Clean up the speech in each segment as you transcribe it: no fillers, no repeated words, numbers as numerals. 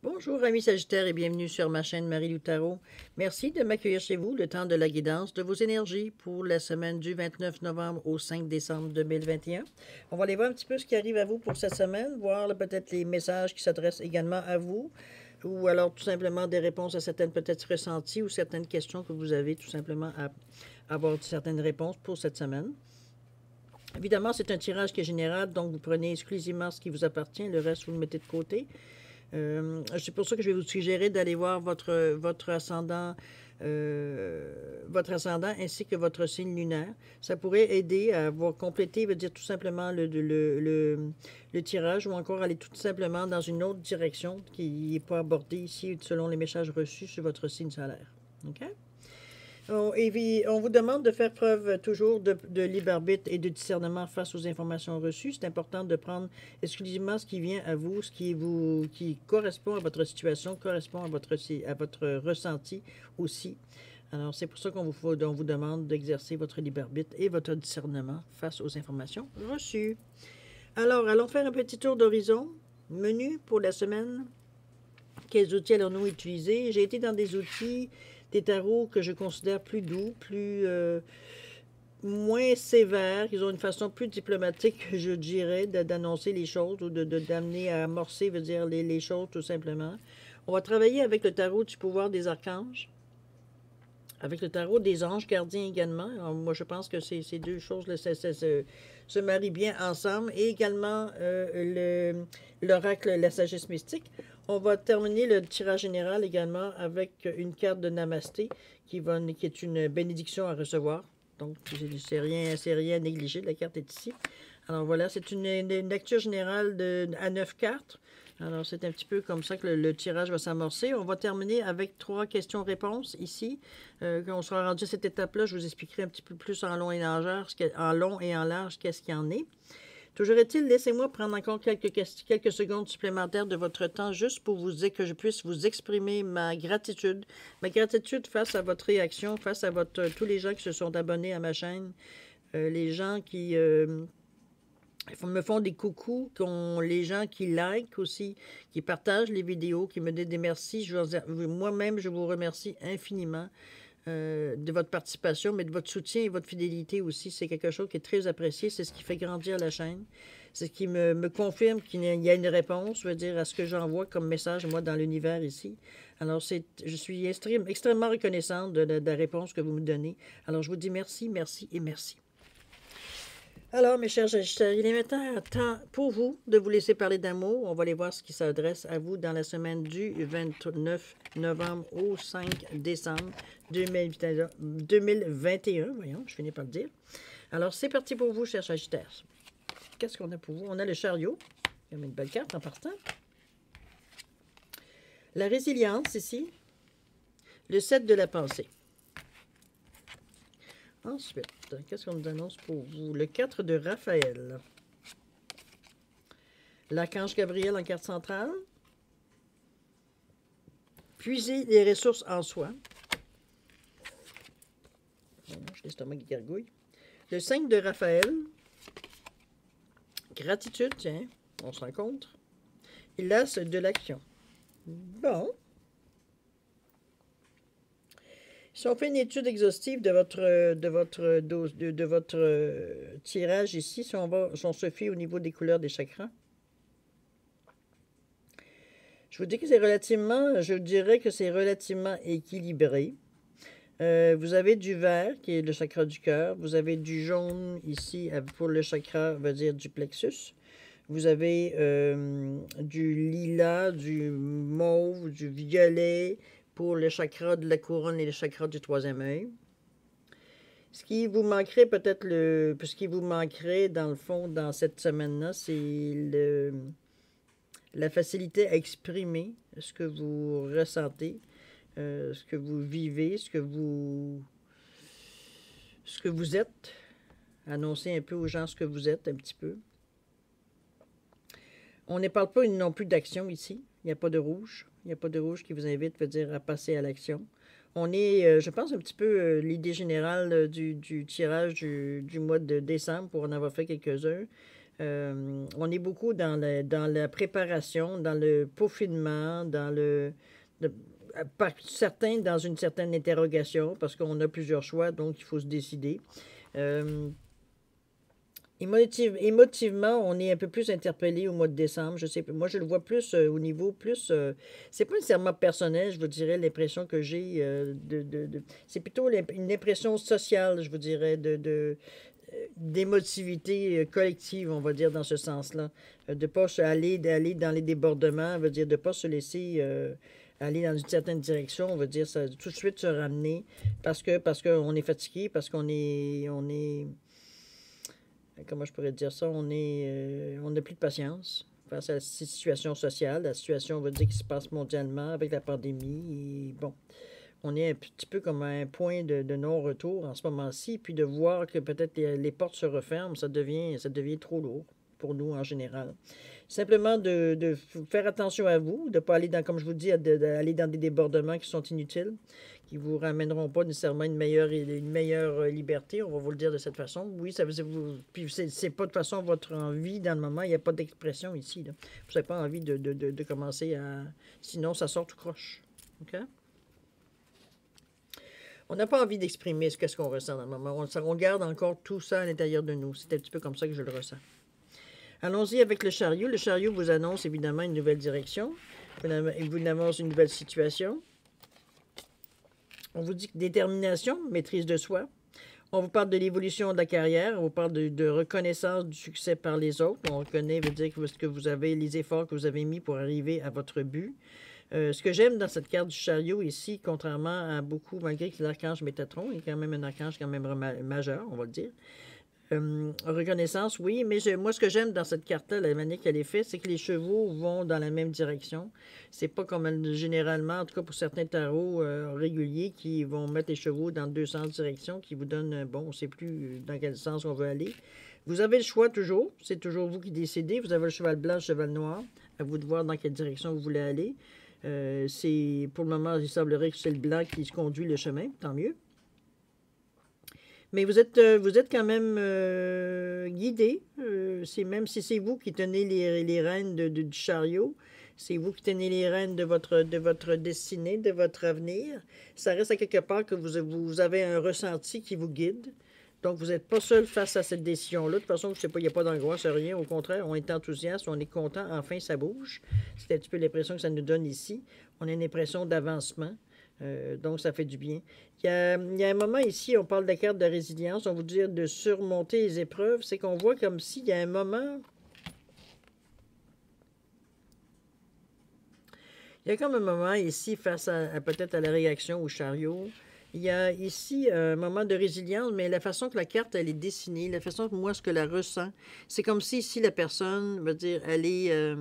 Bonjour amis Sagittaires et bienvenue sur ma chaîne Marie-Lou Tarot. Merci de m'accueillir chez vous le temps de la guidance de vos énergies pour la semaine du 29 novembre au 5 décembre 2021. On va aller voir un petit peu ce qui arrive à vous pour cette semaine, voir peut-être les messages qui s'adressent également à vous ou alors tout simplement des réponses à certaines peut-être ressenties ou certaines questions que vous avez tout simplement à avoir certaines réponses pour cette semaine. Évidemment, c'est un tirage qui est général, donc vous prenez exclusivement ce qui vous appartient, le reste vous le mettez de côté. C'est pour ça que je vais vous suggérer d'aller voir votre ascendant ainsi que votre signe lunaire. Ça pourrait aider à avoir complété, veut dire tout simplement le tirage ou encore aller tout simplement dans une autre direction qui n'est pas abordée ici selon les messages reçus sur votre signe solaire. OK? On vous demande de faire preuve toujours de libre arbitre et de discernement face aux informations reçues. C'est important de prendre exclusivement ce qui vient à vous, qui correspond à votre situation, correspond à votre ressenti aussi. Alors, c'est pour ça qu'on vous demande d'exercer votre libre arbitre et votre discernement face aux informations reçues. Alors, allons faire un petit tour d'horizon. Menu pour la semaine. Quels outils allons-nous utiliser? J'ai été dans des outils, des tarots que je considère plus doux, moins sévères. Ils ont une façon plus diplomatique, je dirais, d'annoncer les choses ou d'amener à amorcer, veut dire les choses tout simplement. On va travailler avec le tarot du pouvoir des archanges, avec le tarot des anges gardiens également. Alors, moi, je pense que ces deux choses se marient bien ensemble. Et également l'oracle, la sagesse mystique. On va terminer le tirage général également avec une carte de Namasté qui est une bénédiction à recevoir. Donc, c'est rien à négliger. La carte est ici. Alors voilà, c'est une lecture générale à 9 cartes. Alors, c'est un petit peu comme ça que le tirage va s'amorcer. On va terminer avec 3 questions-réponses ici. Quand on sera rendu à cette étape-là, je vous expliquerai un petit peu plus en long et en large qu'est-ce qu'il y en est. Toujours est-il, laissez-moi prendre encore quelques secondes supplémentaires de votre temps juste pour vous dire que je puisse vous exprimer ma gratitude. Ma gratitude face à votre réaction, face à tous les gens qui se sont abonnés à ma chaîne, les gens qui me font des coucous, les gens qui like aussi, qui partagent les vidéos, qui me disent des merci. Moi-même, je vous remercie infiniment de votre participation, mais de votre soutien et votre fidélité aussi. C'est quelque chose qui est très apprécié. C'est ce qui fait grandir la chaîne. C'est ce qui me confirme qu'il y a une réponse, je veux dire, à ce que j'envoie comme message, moi, dans l'univers ici. Alors, je suis extrêmement reconnaissante de la réponse que vous me donnez. Alors, je vous dis merci, merci et merci. Alors, mes chers Sagittaires, il est maintenant temps pour vous de vous laisser parler d'amour. On va aller voir ce qui s'adresse à vous dans la semaine du 29 novembre au 5 décembre 2021. Voyons, je finis par le dire. Alors, c'est parti pour vous, chers Sagittaires. Qu'est-ce qu'on a pour vous? On a le chariot. Il y a une belle carte en partant. La résilience ici. Le 7 de la pensée. Ensuite, qu'est-ce qu'on nous annonce pour vous? Le 4 de Raphaël. L'archange Gabriel en carte centrale. Puiser les ressources en soi. J'ai l'estomac qui gargouille. Le 5 de Raphaël. Gratitude, tiens, on se rencontre. Et l'as de l'action. Bon. Si on fait une étude exhaustive de votre tirage ici, si on se fie au niveau des couleurs des chakras, je dirais que c'est relativement équilibré. Vous avez du vert, qui est le chakra du cœur. Vous avez du jaune ici, pour le chakra, on va dire, du plexus. Vous avez du lilas, du mauve, du violet pour le chakra de la couronne et le chakra du troisième œil. Ce qui vous manquerait peut-être, ce qui vous manquerait dans le fond, dans cette semaine-là, c'est la facilité à exprimer ce que vous ressentez, ce que vous vivez, ce que vous êtes. Annoncer un peu aux gens ce que vous êtes, un petit peu. On ne parle pas non plus d'action ici. Il n'y a pas de rouge. Il n'y a pas de rouge qui vous invite, veut dire, à passer à l'action. On est, je pense, un petit peu l'idée générale du tirage du mois de décembre, pour en avoir fait quelques-uns. On est beaucoup dans la préparation, dans le peaufinement, certains dans une certaine interrogation, parce qu'on a plusieurs choix, donc il faut se décider. Euh, Émotivement, on est un peu plus interpellé au mois de décembre. Je sais, moi, je le vois plus au niveau plus. C'est pas nécessairement personnel, je vous dirais, l'impression que j'ai c'est plutôt une impression sociale, je vous dirais, d'émotivité collective, on va dire, dans ce sens-là. De ne pas d'aller dans les débordements, veut dire de ne pas se laisser aller dans une certaine direction, on veut dire ça, tout de suite se ramener parce qu'on est fatigué, parce on est comment je pourrais dire ça, on n'a plus de patience face à la situation sociale, la situation, on va dire, qui se passe mondialement avec la pandémie. Et bon, on est un petit peu comme à un point de non-retour en ce moment-ci, puis de voir que peut-être les portes se referment, ça devient trop lourd pour nous en général. Simplement de faire attention à vous, de ne pas aller dans, comme je vous dis, d'aller dans des débordements qui sont inutiles, qui ne vous ramèneront pas nécessairement une meilleure liberté, on va vous le dire de cette façon. Oui, ça veut dire puis c'est pas de façon votre envie dans le moment, il n'y a pas d'expression ici. Là. Vous n'avez pas envie de commencer à... Sinon, ça sort tout croche. OK? On n'a pas envie d'exprimer ce qu'on ressent dans le moment. On garde encore tout ça à l'intérieur de nous. C'est un petit peu comme ça que je le ressens. Allons-y avec le chariot. Le chariot vous annonce évidemment une nouvelle direction. Il vous annonce une nouvelle situation. On vous dit que détermination, maîtrise de soi. On vous parle de l'évolution de la carrière. On vous parle de reconnaissance du succès par les autres. On reconnaît, veut dire que vous avez les efforts que vous avez mis pour arriver à votre but. Ce que j'aime dans cette carte du chariot ici, contrairement à beaucoup, malgré que l'archange Métatron est quand même un archange quand même majeur, on va le dire. Reconnaissance, oui, mais moi, ce que j'aime dans cette carte-là, la manière qu'elle est faite, c'est que les chevaux vont dans la même direction. C'est pas comme généralement, en tout cas pour certains tarots réguliers, qui vont mettre les chevaux dans 200 directions, qui vous donnent, bon, on ne sait plus dans quel sens on veut aller. Vous avez le choix toujours, c'est toujours vous qui décidez. Vous avez le cheval blanc, le cheval noir, à vous de voir dans quelle direction vous voulez aller. Pour le moment, il semblerait que c'est le blanc qui se conduit le chemin, tant mieux. Mais vous êtes quand même guidé. Même si c'est vous qui tenez les rênes du chariot, c'est vous qui tenez les rênes de votre destinée, de votre avenir. Ça reste à quelque part que vous avez un ressenti qui vous guide. Donc, vous n'êtes pas seul face à cette décision-là. De toute façon, je ne sais pas, il n'y a pas d'angoisse, rien. Au contraire, on est enthousiaste, on est content. Enfin, ça bouge. C'est un petit peu l'impression que ça nous donne ici. On a une impression d'avancement. Donc, ça fait du bien. Il y a un moment ici, on parle de la carte de résilience. On vous dit de surmonter les épreuves. C'est qu'on voit comme s'il y a un moment... Il y a comme un moment ici, face à peut-être à la réaction au chariot. Il y a ici un moment de résilience, mais la façon que la carte, elle est dessinée, la façon que moi, ce que la ressens, c'est comme si ici, la personne, veut dire, elle est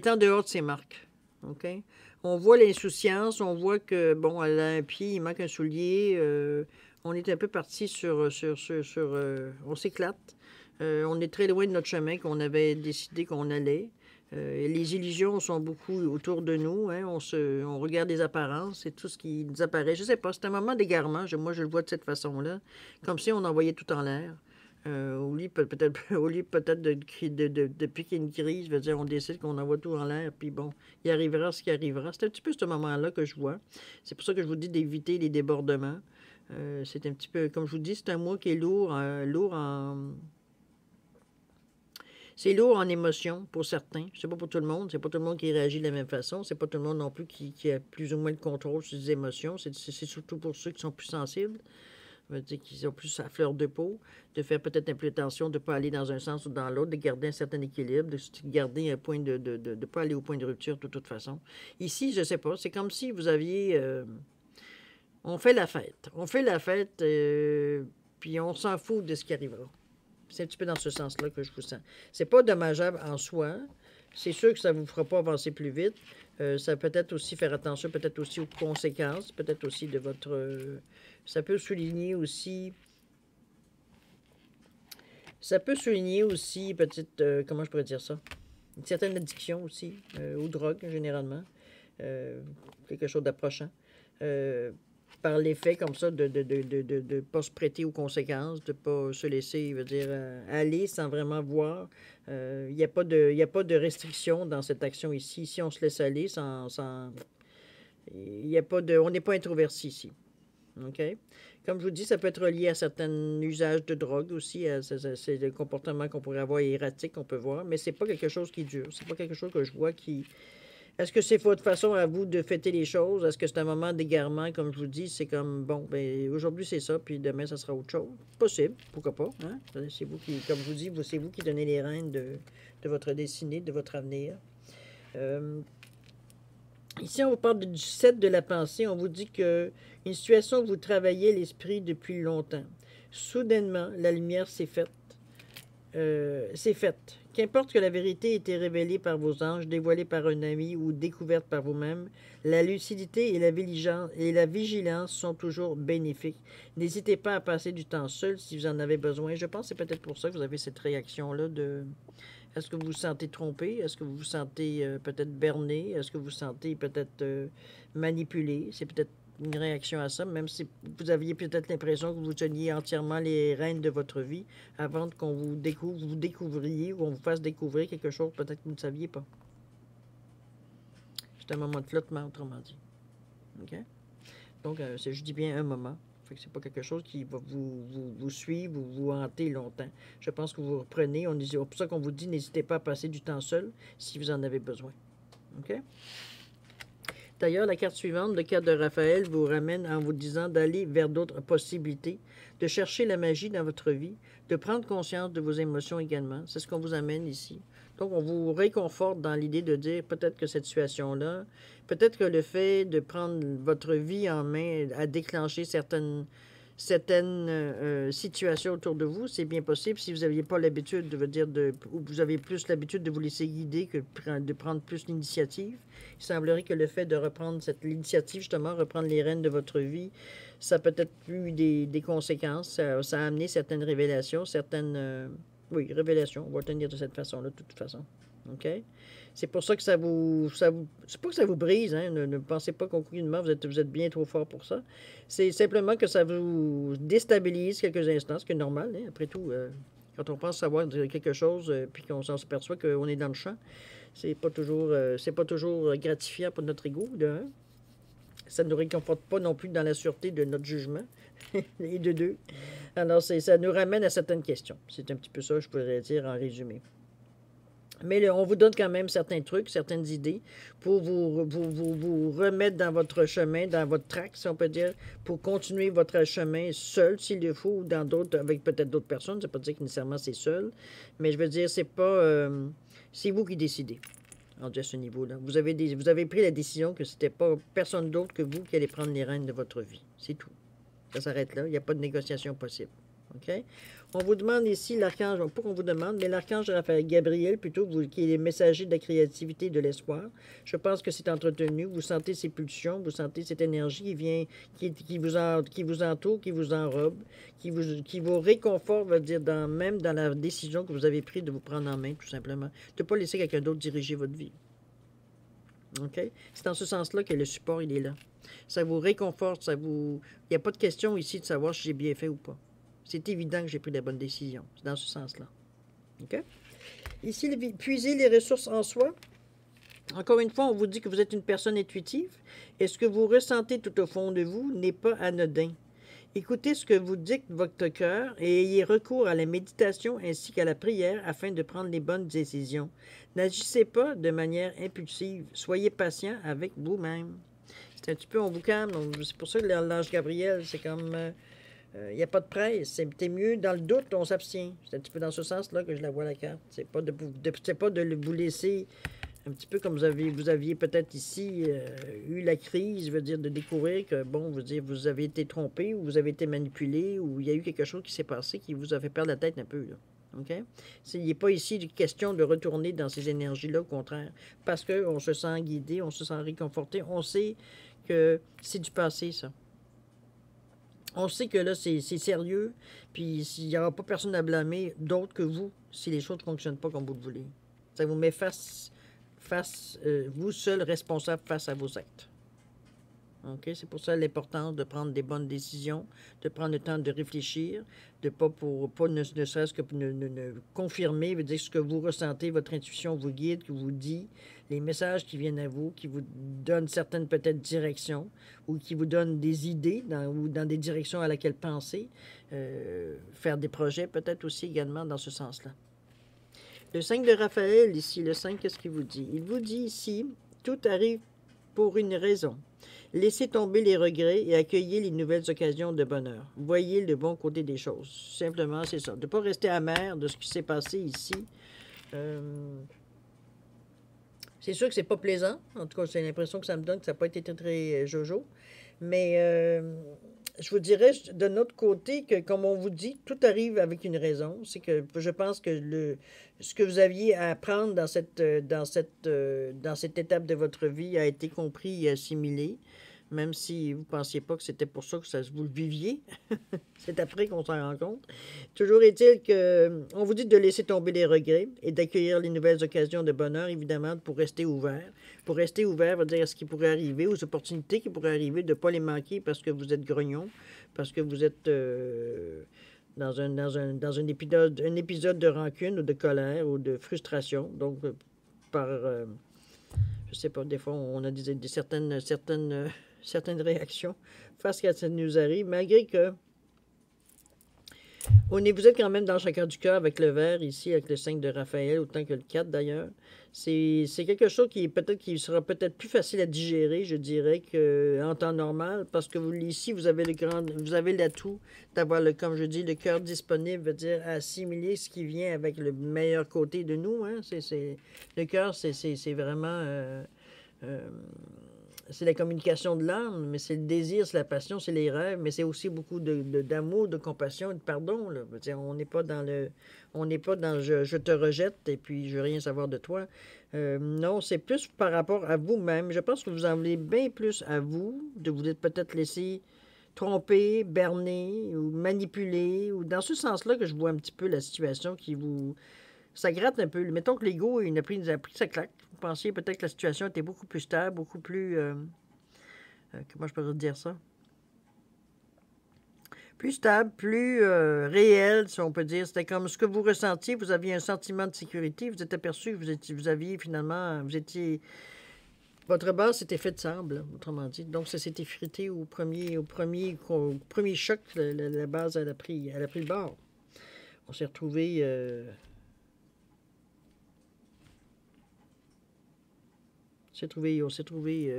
en dehors de ses marques. OK? On voit l'insouciance, on voit que, bon, elle a un pied, il manque un soulier. On est un peu parti on s'éclate. On est très loin de notre chemin qu'on avait décidé qu'on allait. Les illusions sont beaucoup autour de nous. Hein. On regarde les apparences, c'est tout ce qui nous apparaît. Je ne sais pas, c'est un moment d'égarement. Moi, je le vois de cette façon-là. Comme si on envoyait tout en l'air. Au lieu peut-être de piquer une crise, je veux dire, on décide qu'on envoie tout en l'air, puis bon, il arrivera ce qui arrivera. C'est un petit peu ce moment-là que je vois. C'est pour ça que je vous dis d'éviter les débordements. C'est un petit peu, comme je vous dis, c'est un mois qui est c'est lourd en émotion pour certains. C'est pas pour tout le monde. C'est pas tout le monde qui réagit de la même façon. C'est pas tout le monde non plus qui a plus ou moins de contrôle sur les émotions. C'est surtout pour ceux qui sont plus sensibles. Ça veut dire qu'ils ont plus à fleur de peau, de faire peut-être un peu attention de ne pas aller dans un sens ou dans l'autre, de garder un certain équilibre, de garder un point de ne pas aller au point de rupture de toute façon. Ici, je ne sais pas, c'est comme si vous aviez... on fait la fête. On fait la fête, puis on s'en fout de ce qui arrivera. C'est un petit peu dans ce sens-là que je vous sens. C'est pas dommageable en soi. C'est sûr que ça ne vous fera pas avancer plus vite. Ça peut être aussi faire attention, peut-être aussi aux conséquences, peut-être aussi de votre... ça peut souligner aussi... petite... comment je pourrais dire ça? Une certaine addiction aussi, aux drogues, généralement. Quelque chose d'approchant. par l'effet comme ça de pas se prêter aux conséquences, de pas se laisser, veut dire, aller sans vraiment voir. Il n'y a pas y a pas de restriction dans cette action ici. Si on se laisse aller il y a pas de, on n'est pas introverti ici. OK? Comme je vous dis, ça peut être relié à certains usages de drogue aussi. C'est des comportements qu'on pourrait avoir erratiques, qu'on peut voir, mais c'est pas quelque chose qui dure. C'est pas quelque chose que je vois qui. Est-ce que c'est votre façon à vous de fêter les choses? Est-ce que c'est un moment d'égarement, comme je vous dis? C'est comme, bon, ben aujourd'hui c'est ça, puis demain ça sera autre chose? Possible, pourquoi pas? Hein? C'est vous qui, comme je vous dis, c'est vous qui donnez les rênes de votre destinée, de votre avenir. Ici, on vous parle du 7 de la pensée. On vous dit que une situation où vous travaillez l'esprit depuis longtemps. Soudainement, la lumière s'est faite. C'est faite. Qu'importe que la vérité ait été révélée par vos anges, dévoilée par un ami ou découverte par vous-même, la lucidité et la vigilance sont toujours bénéfiques. N'hésitez pas à passer du temps seul si vous en avez besoin. Je pense que c'est peut-être pour ça que vous avez cette réaction-là de... Est-ce que vous vous sentez trompé? Est-ce que vous vous sentez peut-être berné? Est-ce que vous vous sentez peut-être manipulé? C'est peut-être une réaction à ça, même si vous aviez peut-être l'impression que vous teniez entièrement les rênes de votre vie avant qu'on vous découvriez ou qu'on vous fasse découvrir quelque chose peut-être que vous ne saviez pas. C'est un moment de flottement, autrement dit. OK? Donc, je dis bien un moment. Fait que c'est pas quelque chose qui va vous suivre ou vous hanter longtemps. Je pense que vous reprenez. C'est pour ça qu'on vous dit, n'hésitez pas à passer du temps seul si vous en avez besoin. OK? D'ailleurs, la carte suivante, le carte de Raphaël, vous ramène en vous disant d'aller vers d'autres possibilités, de chercher la magie dans votre vie, de prendre conscience de vos émotions également. C'est ce qu'on vous amène ici. Donc, on vous réconforte dans l'idée de dire peut-être que cette situation-là, peut-être que le fait de prendre votre vie en main a déclenché certaines situations autour de vous, c'est bien possible. Si vous n'aviez pas l'habitude, ou vous avez plus l'habitude de vous laisser guider que de prendre plus l'initiative, il semblerait que le fait de reprendre l'initiative, justement, reprendre les rênes de votre vie, ça a peut-être eu des conséquences. Ça a amené certaines révélations, oui, révélations. On va tenir de cette façon-là, de toute façon. OK? C'est pour ça que c'est pas que ça vous brise, hein? Ne pensez pas qu'aucunement vous êtes bien trop fort pour ça. C'est simplement que ça vous déstabilise quelques instants, ce qui est normal, hein? Après tout, quand on pense savoir quelque chose, puis qu'on s'en aperçoit qu'on est dans le champ, c'est pas toujours gratifiant pour notre ego, de un. Ça ne nous réconforte pas non plus dans la sûreté de notre jugement, et de deux. Alors, ça nous ramène à certaines questions. C'est un petit peu ça, je pourrais dire, en résumé. Mais on vous donne quand même certains trucs, certaines idées pour vous remettre dans votre chemin, dans votre track, si on peut dire, pour continuer votre chemin seul, s'il le faut, ou dans d'autres, avec peut-être d'autres personnes. Ça ne veut pas dire que nécessairement c'est seul, mais je veux dire, c'est pas... c'est vous qui décidez, à ce niveau-là. Vous avez pris la décision que c'était pas personne d'autre que vous qui allez prendre les rênes de votre vie. C'est tout. Ça s'arrête là. Il n'y a pas de négociation possible. OK? On vous demande ici l'archange, pas qu'on vous demande, mais l'archange Raphaël Gabriel, plutôt, qui est le messager de la créativité et de l'espoir. Je pense que c'est entretenu. Vous sentez ces pulsions, vous sentez cette énergie qui vient, qui vous entoure, qui vous enrobe, qui vous réconforte, veut dire, même dans la décision que vous avez prise de vous prendre en main, tout simplement. De ne pas laisser quelqu'un d'autre diriger votre vie. OK? C'est dans ce sens-là que le support, il est là. Ça vous réconforte, Il n'y a pas de question ici de savoir si j'ai bien fait ou pas. C'est évident que j'ai pris la bonne décision. C'est dans ce sens-là. OK? Ici, puiser les ressources en soi. Encore une fois, on vous dit que vous êtes une personne intuitive. Et ce que vous ressentez tout au fond de vous n'est pas anodin. Écoutez ce que vous dicte votre cœur et ayez recours à la méditation ainsi qu'à la prière afin de prendre les bonnes décisions. N'agissez pas de manière impulsive. Soyez patient avec vous-même. C'est un petit peu, on vous calme. C'est pour ça que l'ange Gabriel, c'est comme... il n'y a pas de presse. C'est mieux, dans le doute, on s'abstient. C'est un petit peu dans ce sens-là que je la vois, la carte. C'est pas de vous laisser un petit peu comme vous aviez peut-être ici eu la crise, je veux dire, de découvrir que, bon, vous avez été trompé ou vous avez été manipulé ou il y a eu quelque chose qui s'est passé qui vous a fait perdre la tête un peu, là. OK? Il n'est pas ici question de retourner dans ces énergies-là, au contraire. Parce qu'on se sent guidé, on se sent réconforté. On sait que c'est du passé, ça. On sait que là, c'est sérieux, puis il n'y aura pas personne à blâmer d'autre que vous si les choses ne fonctionnent pas comme vous le voulez. Ça vous met vous seul responsable face à vos actes. OK? C'est pour ça l'importance de prendre des bonnes décisions, de prendre le temps de réfléchir, de pas ne serait-ce que pour ne confirmer, veut dire ce que vous ressentez, votre intuition vous guide, qui vous dit, les messages qui viennent à vous, qui vous donnent certaines peut-être directions ou qui vous donnent des idées ou dans des directions à laquelle penser, faire des projets peut-être aussi également dans ce sens-là. Le 5 de Raphaël, ici, le 5, qu'est-ce qu'il vous dit? Il vous dit ici, tout arrive pour une raison. Laissez tomber les regrets et accueillez les nouvelles occasions de bonheur. Voyez le bon côté des choses. Simplement, c'est ça. De ne pas rester amer de ce qui s'est passé ici. C'est sûr que c'est pas plaisant. En tout cas, c'est l'impression que ça me donne que ça n'a pas été très, très jojo. Mais je vous dirais de notre côté que, comme on vous dit, tout arrive avec une raison. C'est que je pense que ce que vous aviez à apprendre dans cette étape de votre vie a été compris et assimilé, même si vous ne pensiez pas que c'était pour ça que vous le viviez. C'est après qu'on s'en rend compte. Toujours est-il qu'on vous dit de laisser tomber les regrets et d'accueillir les nouvelles occasions de bonheur, évidemment, pour rester ouvert. Pour rester ouvert, veut dire ce qui pourrait arriver, aux opportunités qui pourraient arriver, de ne pas les manquer parce que vous êtes grognon, parce que vous êtes dans un épisode de rancune ou de colère ou de frustration. Donc, je sais pas, des fois, on a certaines réactions face à ce qui nous arrive, malgré que vous êtes quand même dans chacun du cœur avec le vert ici, avec le 5 de Raphaël, autant que le 4 d'ailleurs. C'est quelque chose qui sera peut-être plus facile à digérer, je dirais, qu'en temps normal, parce que ici, vous avez l'atout d'avoir, comme je dis, le cœur disponible, veut dire assimiler ce qui vient avec le meilleur côté de nous. Hein? Le cœur, c'est vraiment... c'est la communication de l'âme, mais c'est le désir, c'est la passion, c'est les rêves, mais c'est aussi beaucoup d'amour, de compassion et de pardon. Là. On n'est pas dans je te rejette et puis je veux rien savoir de toi. Non, c'est plus par rapport à vous-même. Je pense que vous en voulez bien plus à vous, de vous être peut-être laissé tromper, berner ou manipuler, ou dans ce sens-là que je vois un petit peu la situation qui vous... Ça gratte un peu. Mettons que l'ego, il nous a pris sa claque. Vous pensiez peut-être que la situation était beaucoup plus stable, beaucoup plus... comment je peux dire ça? Plus stable, plus réel, si on peut dire. C'était comme ce que vous ressentiez. Vous aviez un sentiment de sécurité. Vous êtes aperçu que vous aviez finalement... Votre base s'était fait de sable, autrement dit. Donc, ça s'est effrité au premier choc. La base, elle a pris le bord. On s'est retrouvé... on s'est trouvé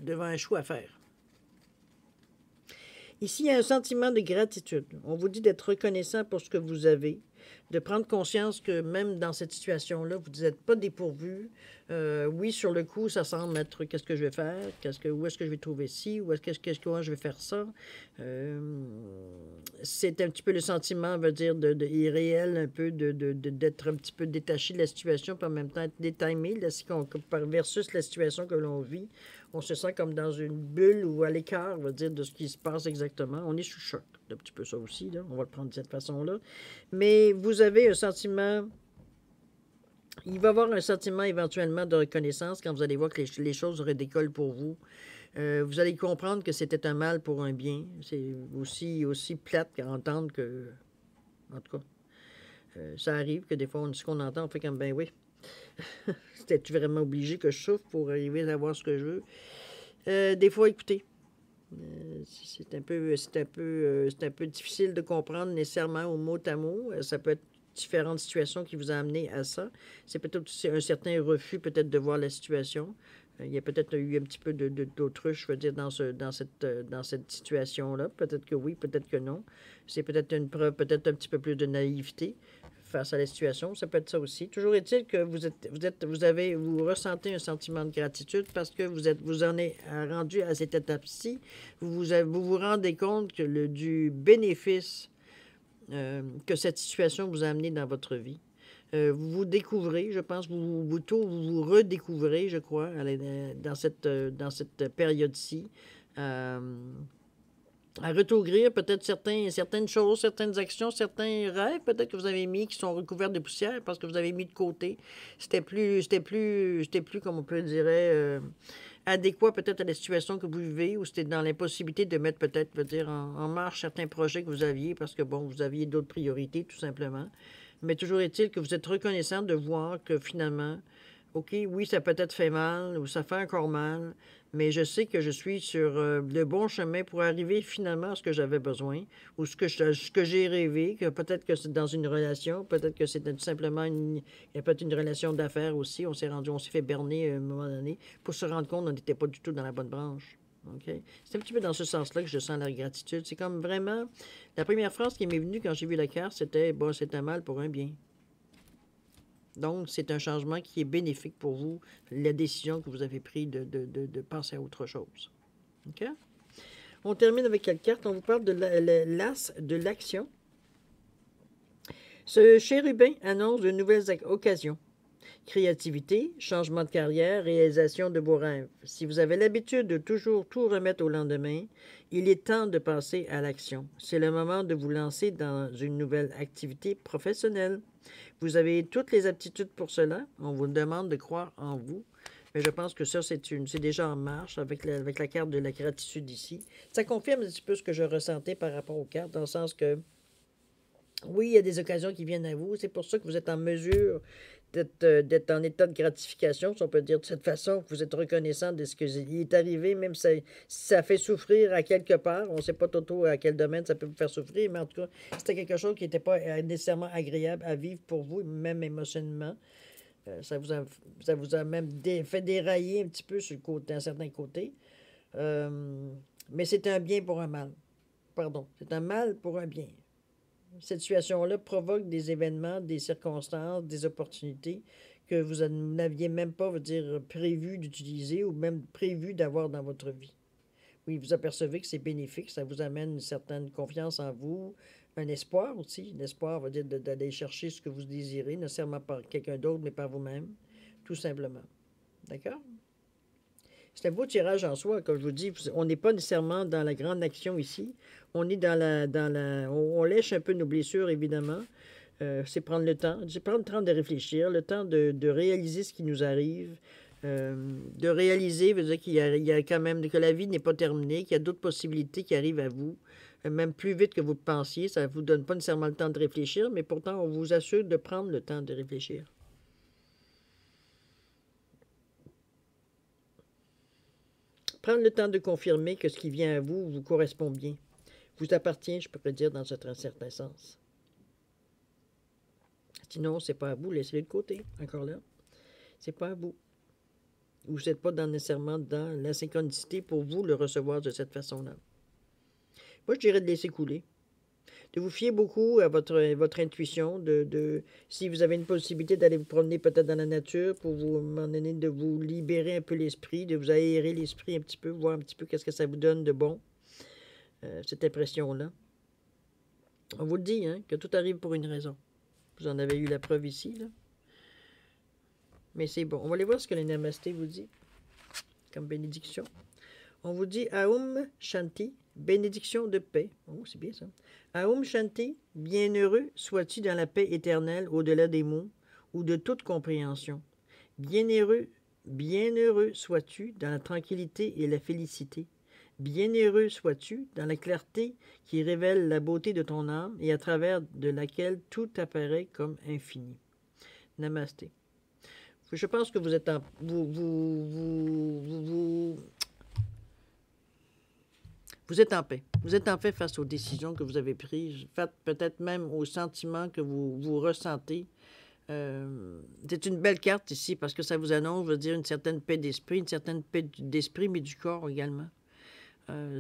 devant un choix à faire. Ici, il y a un sentiment de gratitude. On vous dit d'être reconnaissant pour ce que vous avez, de prendre conscience que même dans cette situation-là, vous n'êtes pas dépourvu. Oui, sur le coup, ça semble être qu'est-ce que je vais faire, où est-ce que je vais trouver ci, comment je vais faire ça. C'est un petit peu le sentiment, veut dire, irréel, un peu d'être un petit peu détaché de la situation, puis en même temps être détimé versus la situation que l'on vit. On se sent comme dans une bulle ou à l'écart, veut dire, de ce qui se passe exactement. On est sous choc, un petit peu ça aussi, là. On va le prendre de cette façon-là. Mais vous avez un sentiment... Il va y avoir un sentiment éventuellement de reconnaissance quand vous allez voir que les choses redécollent pour vous. Vous allez comprendre que c'était un mal pour un bien. C'est aussi plate qu'à entendre que... En tout cas, ça arrive que des fois, ce qu'on entend, on fait comme, ben oui. C'était-tu vraiment obligé que je souffre pour arriver à avoir ce que je veux? Des fois, écoutez, c'est un peu difficile de comprendre nécessairement au mot à mot. Ça peut être différentes situations qui vous ont amené à ça. C'est peut-être aussi un certain refus peut-être de voir la situation. Il y a peut-être eu un petit peu d'autruche, je veux dire, dans cette situation-là. Peut-être que oui, peut-être que non. C'est peut-être une preuve, peut-être un petit peu plus de naïveté face à la situation. Ça peut être ça aussi. Toujours est-il que vous ressentez un sentiment de gratitude parce que vous en êtes rendu à cette étape-ci. Vous vous rendez compte que du bénéfice que cette situation vous a amené dans votre vie. Vous vous découvrez, je pense, vous vous redécouvrez, je crois, dans cette période-ci. à retourner peut-être certaines choses, certaines actions, certains rêves, peut-être que vous avez mis qui sont recouverts de poussière parce que vous avez mis de côté. C'était plus, comme on peut dire, adéquat peut-être à la situation que vous vivez ou c'était dans l'impossibilité de mettre peut-être, veut dire, en marche certains projets que vous aviez parce que, bon, vous aviez d'autres priorités, tout simplement. Mais toujours est-il que vous êtes reconnaissant de voir que finalement, OK, oui, ça peut-être fait mal ou ça fait encore mal, mais je sais que je suis sur le bon chemin pour arriver finalement à ce que j'avais besoin ou ce que j'ai rêvé, que peut-être que c'est dans une relation, peut-être que c'était tout simplement il y a peut-être une relation d'affaires aussi. On s'est fait berner à un moment donné pour se rendre compte qu'on n'était pas du tout dans la bonne branche. OK? C'est un petit peu dans ce sens-là que je sens la gratitude. C'est comme vraiment, la première phrase qui m'est venue quand j'ai vu la carte, c'était, bon, c'est un mal pour un bien. Donc, c'est un changement qui est bénéfique pour vous, la décision que vous avez prise de penser à autre chose. OK? On termine avec quelle carte? On vous parle de l'as de l'action. Ce chérubin annonce de nouvelles occasions. Créativité, changement de carrière, réalisation de vos rêves. Si vous avez l'habitude de toujours tout remettre au lendemain, il est temps de passer à l'action. C'est le moment de vous lancer dans une nouvelle activité professionnelle. Vous avez toutes les aptitudes pour cela. On vous demande de croire en vous. Mais je pense que ça, c'est déjà en marche avec la carte de la gratitude ici. Ça confirme un petit peu ce que je ressentais par rapport aux cartes, dans le sens que, oui, il y a des occasions qui viennent à vous. C'est pour ça que vous êtes en mesure d'être en état de gratification, si on peut dire de cette façon, que vous êtes reconnaissant de ce qui est arrivé, même si ça fait souffrir à quelque part. On ne sait pas tout à quel domaine ça peut vous faire souffrir, mais en tout cas, c'était quelque chose qui n'était pas nécessairement agréable à vivre pour vous, même émotionnellement. Ça vous a même fait dérailler un petit peu sur le côté, un certain côté. Mais c'est un bien pour un mal. Pardon, c'est un mal pour un bien. Cette situation-là provoque des événements, des circonstances, des opportunités que vous n'aviez même pas, veut dire, prévu d'utiliser ou même prévu d'avoir dans votre vie. Oui, vous apercevez que c'est bénéfique, ça vous amène une certaine confiance en vous, un espoir aussi. L'espoir veut dire d'aller chercher ce que vous désirez, non seulement par quelqu'un d'autre, mais par vous-même, tout simplement. D'accord? C'est un beau tirage en soi, comme je vous dis. On n'est pas nécessairement dans la grande action ici. On est on lèche un peu nos blessures, évidemment. C'est prendre le temps. C'est prendre le temps de réfléchir, le temps de réaliser ce qui nous arrive. De réaliser, veut dire il y a quand même que la vie n'est pas terminée, qu'il y a d'autres possibilités qui arrivent à vous, même plus vite que vous le pensiez. Ça ne vous donne pas nécessairement le temps de réfléchir, mais pourtant, on vous assure de prendre le temps de réfléchir. Prendre le temps de confirmer que ce qui vient à vous vous correspond bien, vous appartient, je pourrais dire, dans un certain sens. Sinon, c'est pas à vous, laissez-le de côté, encore là. C'est pas à vous. Vous n'êtes pas nécessairement dans la synchronicité pour vous le recevoir de cette façon-là. Moi, je dirais de laisser couler. De vous fier beaucoup à votre intuition, si vous avez une possibilité d'aller vous promener peut-être dans la nature pour vous, à un moment donné, de vous libérer un peu l'esprit, de vous aérer l'esprit un petit peu, voir un petit peu qu'est-ce que ça vous donne de bon, cette impression-là. On vous le dit, hein, que tout arrive pour une raison. Vous en avez eu la preuve ici, là. Mais c'est bon. On va aller voir ce que le Namasté vous dit comme bénédiction. On vous dit Aum Shanti, bénédiction de paix. Oh, c'est bien ça. Aum Shanti, bienheureux sois-tu dans la paix éternelle au-delà des mots ou de toute compréhension. Bienheureux sois-tu dans la tranquillité et la félicité. Bienheureux sois-tu dans la clarté qui révèle la beauté de ton âme et à travers de laquelle tout apparaît comme infini. Namasté. Je pense que vous êtes en... Vous êtes en paix. Vous êtes en paix face aux décisions que vous avez prises, peut-être même aux sentiments que vous ressentez. C'est une belle carte ici parce que ça vous annonce, je veux dire, une certaine paix d'esprit, une certaine paix d'esprit, mais du corps également.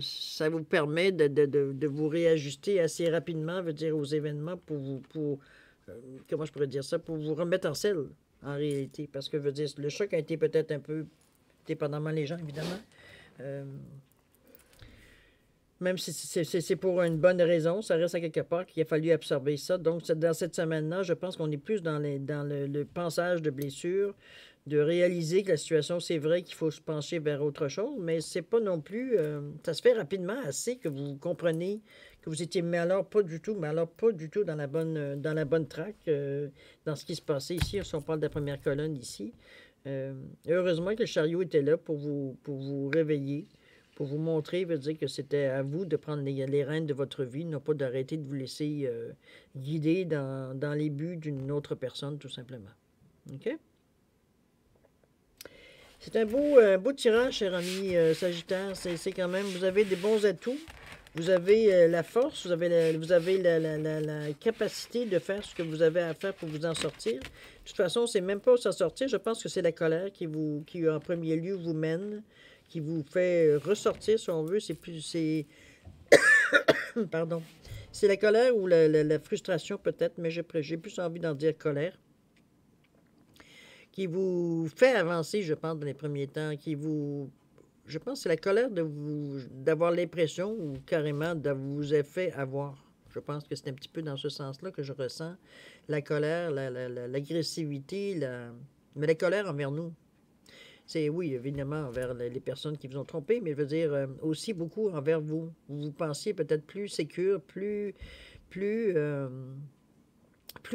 Ça vous permet de vous réajuster assez rapidement, veut dire, aux événements comment je pourrais dire ça, pour vous remettre en selle, en réalité. Parce que, veut dire, le choc a été peut-être un peu, dépendamment les gens, évidemment, Même si c'est pour une bonne raison, ça reste à quelque part qu'il a fallu absorber ça. Donc, dans cette semaine-là, je pense qu'on est plus dans le pensage de blessure, de réaliser que la situation, c'est vrai qu'il faut se pencher vers autre chose, mais c'est pas non plus... ça se fait rapidement assez que vous comprenez que vous étiez, mais alors pas du tout dans la bonne track, dans ce qui se passait ici, si on parle de la première colonne ici. Heureusement que le chariot était là pour vous réveiller, pour vous montrer, veut dire que c'était à vous de prendre les rênes de votre vie, non pas d'arrêter de vous laisser guider dans les buts d'une autre personne, tout simplement. OK? C'est un beau tirage, cher ami Sagittaire. C'est quand même, vous avez des bons atouts. Vous avez la force, vous avez la capacité de faire ce que vous avez à faire pour vous en sortir. De toute façon, c'est même pas s'en sortir. Je pense que c'est la colère qui en premier lieu vous mène, qui vous fait ressortir, si on veut. Pardon. C'est la colère ou la frustration peut-être, mais j'ai plus envie d'en dire colère, qui vous fait avancer, je pense, dans les premiers temps, je pense que c'est la colère d'avoir l'impression ou carrément de vous avoir fait avoir. Je pense que c'est un petit peu dans ce sens-là que je ressens la colère, l'agressivité, mais la colère envers nous. C'est, oui, évidemment, envers les personnes qui vous ont trompé, mais je veux dire aussi beaucoup envers vous. Vous pensiez peut-être plus sécure, plus, plus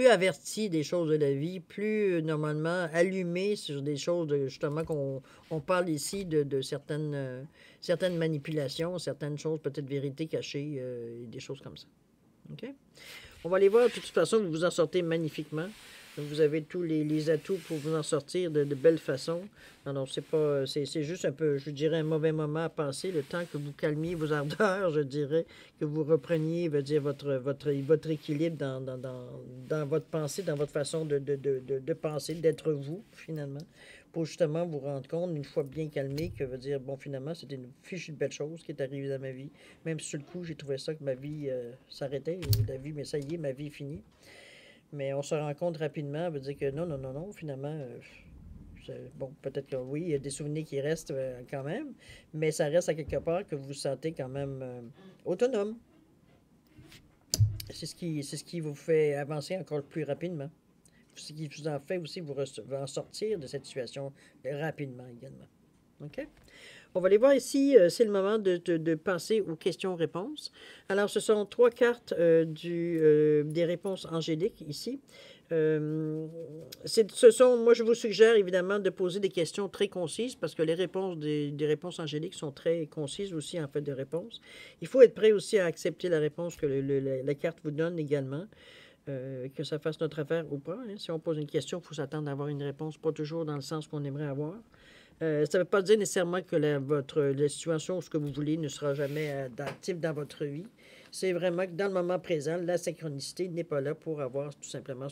averti des choses de la vie, plus normalement allumé sur des choses, justement, on parle ici de certaines manipulations, certaines choses, peut-être vérités cachées, des choses comme ça. OK? On va aller voir, de toute façon, vous vous en sortez magnifiquement. Vous avez tous les atouts pour vous en sortir de belle façon. Alors, c'est juste un peu, je dirais, un mauvais moment à passer, le temps que vous calmiez vos ardeurs, je dirais, que vous repreniez, veut dire, votre équilibre dans votre pensée, dans votre façon de penser, d'être vous, finalement, pour justement vous rendre compte, une fois bien calmé, que veut dire, bon, finalement, c'était une fichue de belle chose qui est arrivée dans ma vie. Même si sur le coup, j'ai trouvé ça que ma vie s'arrêtait, ou la vie, mais ça y est, ma vie est finie. Mais on se rend compte rapidement, veut dire que non, finalement, bon, peut-être que oui, il y a des souvenirs qui restent quand même, mais ça reste à quelque part que vous vous sentez quand même autonome. C'est ce qui vous fait avancer encore plus rapidement. Ce qui vous en fait aussi vous en sortir de cette situation rapidement également. OK? On va aller voir ici, c'est le moment de passer aux questions-réponses. Alors, ce sont 3 cartes des réponses angéliques ici. Moi, je vous suggère évidemment de poser des questions très concises parce que les réponses des réponses angéliques sont très concises aussi en fait de réponses. Il faut être prêt aussi à accepter la réponse que la carte vous donne également. Que ça fasse notre affaire ou pas. Hein. Si on pose une question, il faut s'attendre à avoir une réponse, pas toujours dans le sens qu'on aimerait avoir. Ça ne veut pas dire nécessairement que la situation ou ce que vous voulez ne sera jamais actif dans votre vie. C'est vraiment que dans le moment présent, la synchronicité n'est pas là pour avoir tout simplement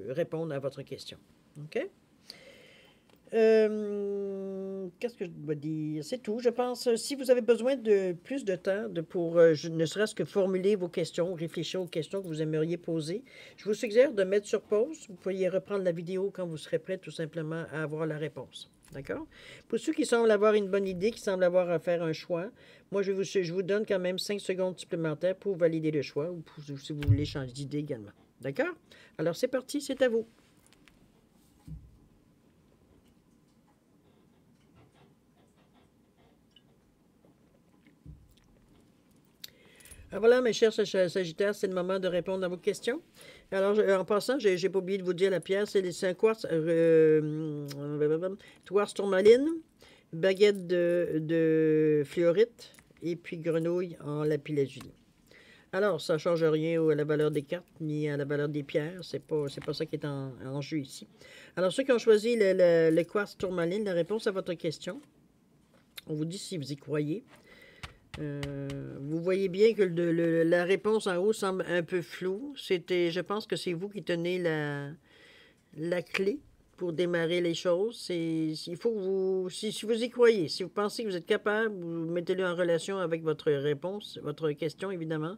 répondre à votre question. OK? Qu'est-ce que je dois dire? C'est tout, je pense. Si vous avez besoin de plus de temps pour ne serait-ce que formuler vos questions, réfléchir aux questions que vous aimeriez poser, je vous suggère de mettre sur pause. Vous pourriez reprendre la vidéo quand vous serez prêt tout simplement à avoir la réponse. D'accord? Pour ceux qui semblent avoir une bonne idée, qui semblent avoir à faire un choix, moi, je vous donne quand même 5 secondes supplémentaires pour valider le choix ou si vous voulez changer d'idée également. D'accord? Alors, c'est parti, c'est à vous. Voilà, mes chers Sagittaires, c'est le moment de répondre à vos questions. Alors, en passant, j'ai pas oublié de vous dire la pierre, c'est un quartz tourmaline, baguette de fluorite et puis grenouille en lapis-lazuli. Alors, ça ne change rien à la valeur des cartes ni à la valeur des pierres. C'est pas ça qui est en jeu ici. Alors, ceux qui ont choisi le quartz tourmaline, la réponse à votre question, on vous dit si vous y croyez. Vous voyez bien que la réponse en haut semble un peu floue. Je pense que c'est vous qui tenez la clé pour démarrer les choses. Il faut que si vous y croyez, si vous pensez que vous êtes capable, vous mettez-le en relation avec votre réponse, votre question évidemment.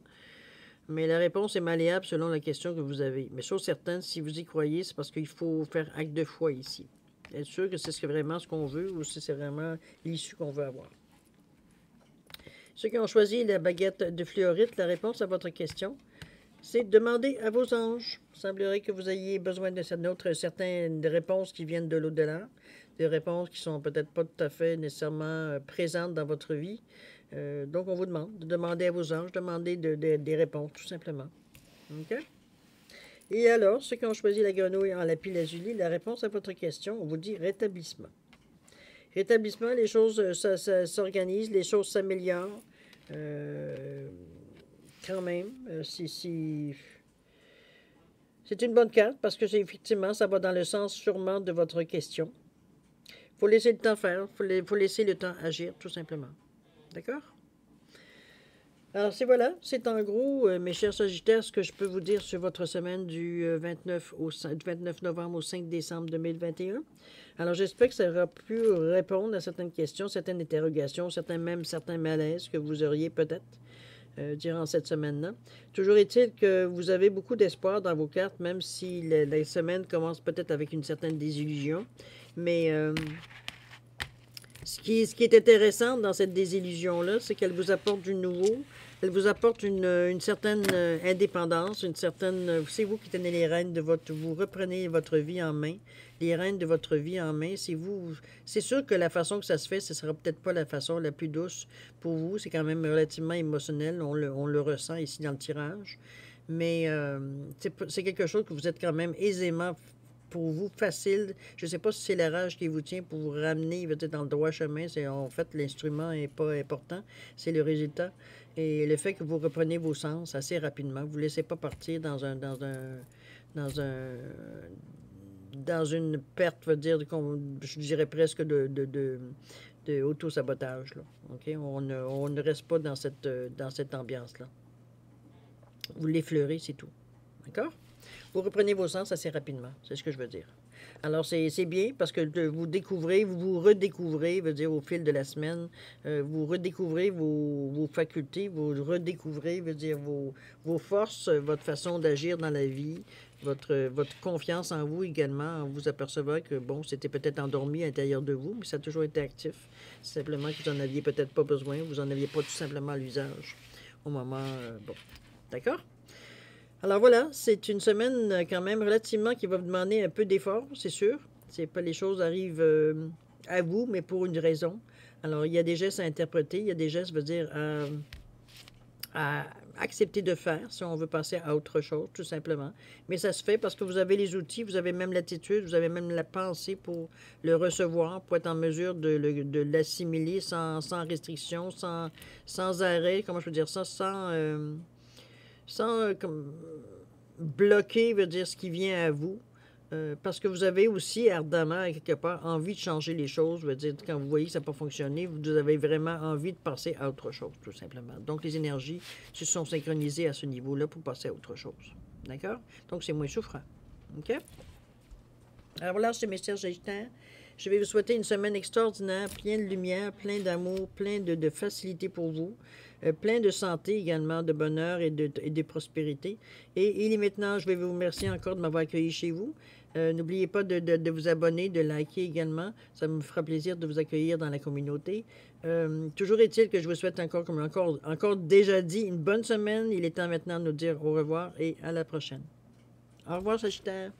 Mais la réponse est malléable selon la question que vous avez. Mais chose certaine, si vous y croyez, c'est parce qu'il faut faire acte de foi ici. Être sûr que c'est vraiment ce qu'on veut ou si c'est vraiment l'issue qu'on veut avoir. Ceux qui ont choisi la baguette de fluorite, la réponse à votre question, c'est demander à vos anges. Il semblerait que vous ayez besoin de certaines réponses qui viennent de l'au-delà, des réponses qui sont peut-être pas tout à fait nécessairement présentes dans votre vie. Donc, on vous demande de demander à vos anges, demander des réponses, tout simplement. OK? Et alors, ceux qui ont choisi la grenouille en lapis-lazuli, la réponse à votre question, on vous dit rétablissement. Rétablissement, les choses ça s'organisent, les choses s'améliorent. Quand même, c'est une bonne carte parce que effectivement, ça va dans le sens sûrement de votre question. Il faut laisser le temps faire, il faut laisser le temps agir, tout simplement. D'accord? Alors, c'est en gros, mes chers Sagittaires, ce que je peux vous dire sur votre semaine du 29 novembre au 5 décembre 2021. Alors, j'espère que ça aura pu répondre à certaines questions, certaines interrogations, certains malaises que vous auriez peut-être durant cette semaine-là. Toujours est-il que vous avez beaucoup d'espoir dans vos cartes, même si la semaine commence peut-être avec une certaine désillusion. Mais ce qui est intéressant dans cette désillusion-là, c'est qu'elle vous apporte du nouveau. Elle vous apporte une certaine indépendance, une certaine... C'est vous qui tenez les rênes de votre... Vous reprenez votre vie en main. Les rênes de votre vie en main, c'est vous... C'est sûr que la façon que ça se fait, ce ne sera peut-être pas la façon la plus douce pour vous. C'est quand même relativement émotionnel. On le ressent ici dans le tirage. Mais c'est quelque chose que vous êtes quand même aisément... Pour vous, facile. Je ne sais pas si c'est la rage qui vous tient pour vous ramener dans le droit chemin. En fait, l'instrument n'est pas important. C'est le résultat. Et le fait que vous reprenez vos sens assez rapidement, vous ne laissez pas partir dans une perte, je dirais presque de auto-sabotage. Okay? On ne reste pas dans cette ambiance-là. Vous l'effleurez, c'est tout. D'accord? Vous reprenez vos sens assez rapidement, c'est ce que je veux dire. Alors, c'est bien parce que vous redécouvrez, veut dire au fil de la semaine, vous redécouvrez vos facultés, vous redécouvrez, veut dire vos forces, votre façon d'agir dans la vie, votre confiance en vous également, en vous apercevant que, bon, c'était peut-être endormi à l'intérieur de vous, mais ça a toujours été actif. Simplement que vous n'en aviez peut-être pas besoin, vous n'en aviez pas tout simplement l'usage au moment, bon. D'accord? Alors voilà, c'est une semaine quand même relativement qui va vous demander un peu d'effort, c'est sûr. C'est pas les choses arrivent à vous, mais pour une raison. Alors il y a des gestes à interpréter, il y a des gestes, veut dire, à accepter de faire si on veut passer à autre chose, tout simplement. Mais ça se fait parce que vous avez les outils, vous avez même l'attitude, vous avez même la pensée pour le recevoir, pour être en mesure de l'assimiler sans restriction, sans arrêt, comment je peux dire ça, sans comme bloquer, veut dire ce qui vient à vous. Parce que vous avez aussi ardemment, quelque part, envie de changer les choses. Veut dire, quand vous voyez que ça n'a pas fonctionné, vous avez vraiment envie de passer à autre chose, tout simplement. Donc, les énergies se sont synchronisées à ce niveau-là pour passer à autre chose. D'accord? Donc, c'est moins souffrant. OK? Alors voilà, c'est mes chers Sagittaires. Je vais vous souhaiter une semaine extraordinaire, pleine de lumière, plein d'amour, plein de facilité pour vous, plein de santé également, de bonheur et de prospérité. Et il est maintenant, je vais vous remercier encore de m'avoir accueilli chez vous. N'oubliez pas de vous abonner, de liker également. Ça me fera plaisir de vous accueillir dans la communauté. Toujours est-il que je vous souhaite encore déjà dit, une bonne semaine. Il est temps maintenant de nous dire au revoir et à la prochaine. Au revoir, Sagittaire.